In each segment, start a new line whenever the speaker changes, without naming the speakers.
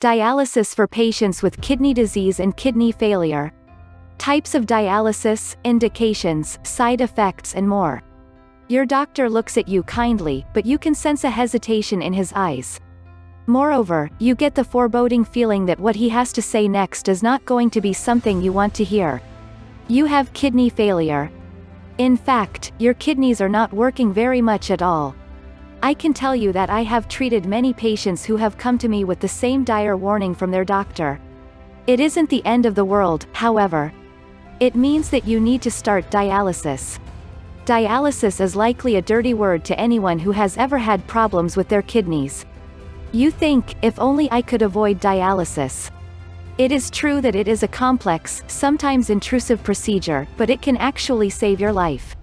Dialysis for patients with kidney disease and kidney failure. Types of dialysis, indications, side effects and more. Your doctor looks at you kindly, but you can sense a hesitation in his eyes. Moreover, you get the foreboding feeling that what he has to say next is not going to be something you want to hear. You have kidney failure. In fact, your kidneys are not working very much at all. I can tell you that I have treated many patients who have come to me with the same dire warning from their doctor. It isn't the end of the world, however. It means that you need to start dialysis. Dialysis is likely a dirty word to anyone who has ever had problems with their kidneys. You think, if only I could avoid dialysis. It is true that it is a complex, sometimes intrusive procedure, but it can actually save your life.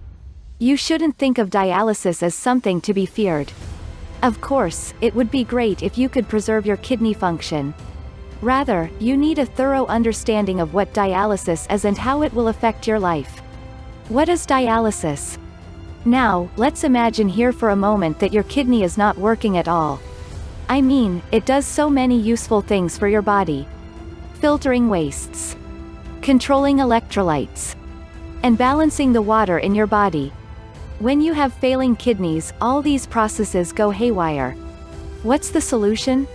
You shouldn't think of dialysis as something to be feared. Of course, it would be great if you could preserve your kidney function. Rather, you need a thorough understanding of what dialysis is and how it will affect your life. What is dialysis? Now, let's imagine here for a moment that your kidney is not working at all. I mean, it does so many useful things for your body. Filtering wastes, controlling electrolytes, and balancing the water in your body. When you have failing kidneys, all these processes go haywire. What's the solution?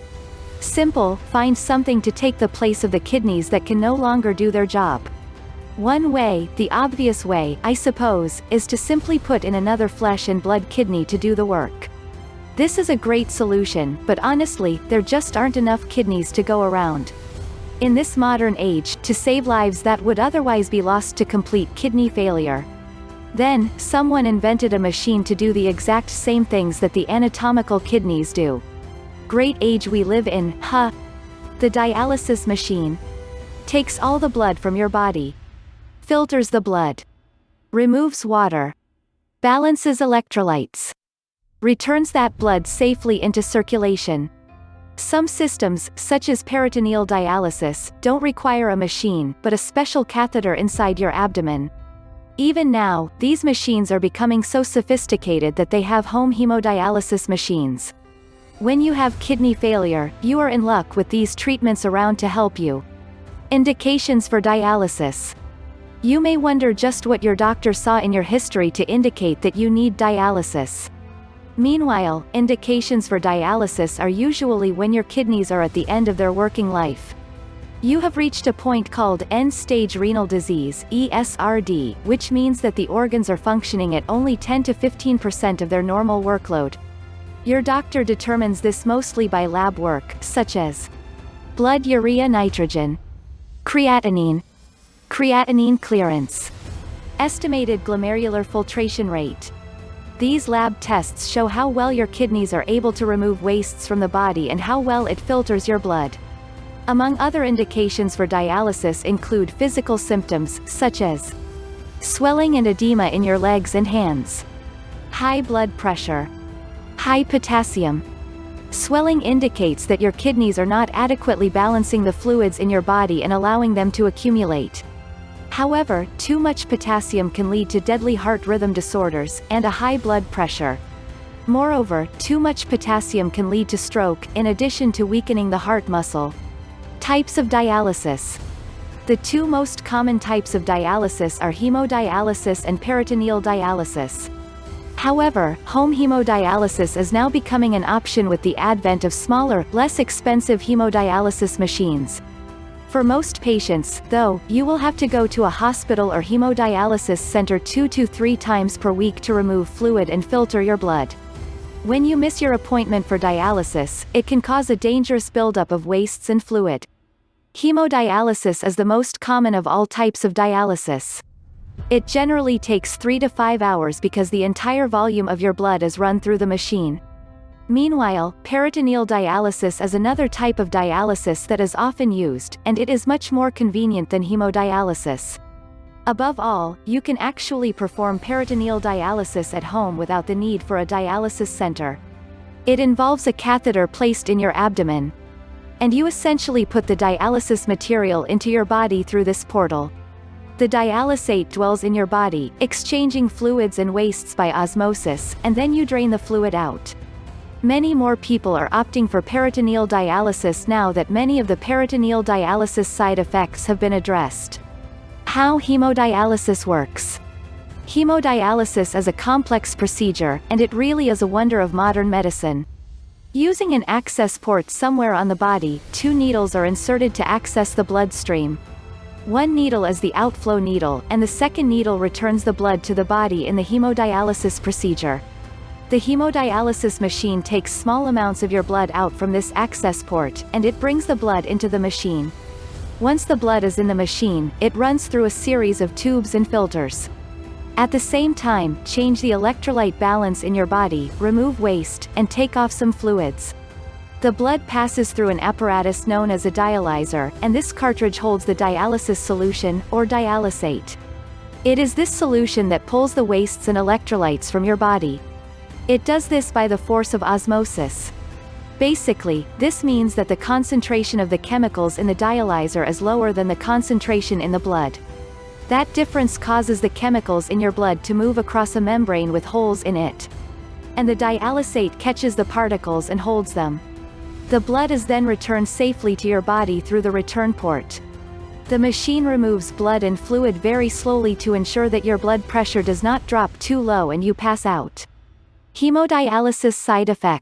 Simple, find something to take the place of the kidneys that can no longer do their job. One way, the obvious way, I suppose, is to simply put in another flesh and blood kidney to do the work. This is a great solution, but honestly, there just aren't enough kidneys to go around. In this modern age, to save lives that would otherwise be lost to complete kidney failure. Then, someone invented a machine to do the exact same things that the anatomical kidneys do. Great age we live in, huh? The dialysis machine takes all the blood from your body, filters the blood, removes water, balances electrolytes, returns that blood safely into circulation. Some systems, such as peritoneal dialysis, don't require a machine, but a special catheter inside your abdomen. Even now, these machines are becoming so sophisticated that they have home hemodialysis machines. When you have kidney failure, you are in luck with these treatments around to help you. Indications for dialysis. You may wonder just what your doctor saw in your history to indicate that you need dialysis. Meanwhile, indications for dialysis are usually when your kidneys are at the end of their working life. You have reached a point called end-stage renal disease, ESRD, which means that the organs are functioning at only 10 to 15% of their normal workload. Your doctor determines this mostly by lab work, such as blood urea nitrogen, creatinine clearance, estimated glomerular filtration rate. These lab tests show how well your kidneys are able to remove wastes from the body and how well it filters your blood. Among other indications for dialysis include physical symptoms, such as swelling and edema in your legs and hands, high blood pressure, high potassium. Swelling indicates that your kidneys are not adequately balancing the fluids in your body and allowing them to accumulate. However, too much potassium can lead to deadly heart rhythm disorders, and a high blood pressure. Moreover, too much potassium can lead to stroke, in addition to weakening the heart muscle. Types of dialysis. The two most common types of dialysis are hemodialysis and peritoneal dialysis. However, home hemodialysis is now becoming an option with the advent of smaller, less expensive hemodialysis machines. For most patients, though, you will have to go to a hospital or hemodialysis center 2 to 3 times per week to remove fluid and filter your blood. When you miss your appointment for dialysis, it can cause a dangerous buildup of wastes and fluid. Hemodialysis is the most common of all types of dialysis. It generally takes 3 to 5 hours because the entire volume of your blood is run through the machine. Meanwhile, peritoneal dialysis is another type of dialysis that is often used, and it is much more convenient than hemodialysis. Above all, you can actually perform peritoneal dialysis at home without the need for a dialysis center. It involves a catheter placed in your abdomen, and you essentially put the dialysis material into your body through this portal. The dialysate dwells in your body, exchanging fluids and wastes by osmosis, and then you drain the fluid out. Many more people are opting for peritoneal dialysis now that many of the peritoneal dialysis side effects have been addressed. How hemodialysis works. Hemodialysis is a complex procedure, and it really is a wonder of modern medicine. Using an access port somewhere on the body, 2 needles are inserted to access the bloodstream. One needle is the outflow needle, and the second needle returns the blood to the body in the hemodialysis procedure. The hemodialysis machine takes small amounts of your blood out from this access port, and it brings the blood into the machine. Once the blood is in the machine, it runs through a series of tubes and filters. At the same time, change the electrolyte balance in your body, remove waste, and take off some fluids. The blood passes through an apparatus known as a dialyzer, and this cartridge holds the dialysis solution, or dialysate. It is this solution that pulls the wastes and electrolytes from your body. It does this by the force of osmosis. Basically, this means that the concentration of the chemicals in the dialyzer is lower than the concentration in the blood. That difference causes the chemicals in your blood to move across a membrane with holes in it. And the dialysate catches the particles and holds them. The blood is then returned safely to your body through the return port. The machine removes blood and fluid very slowly to ensure that your blood pressure does not drop too low and you pass out. Hemodialysis side effects.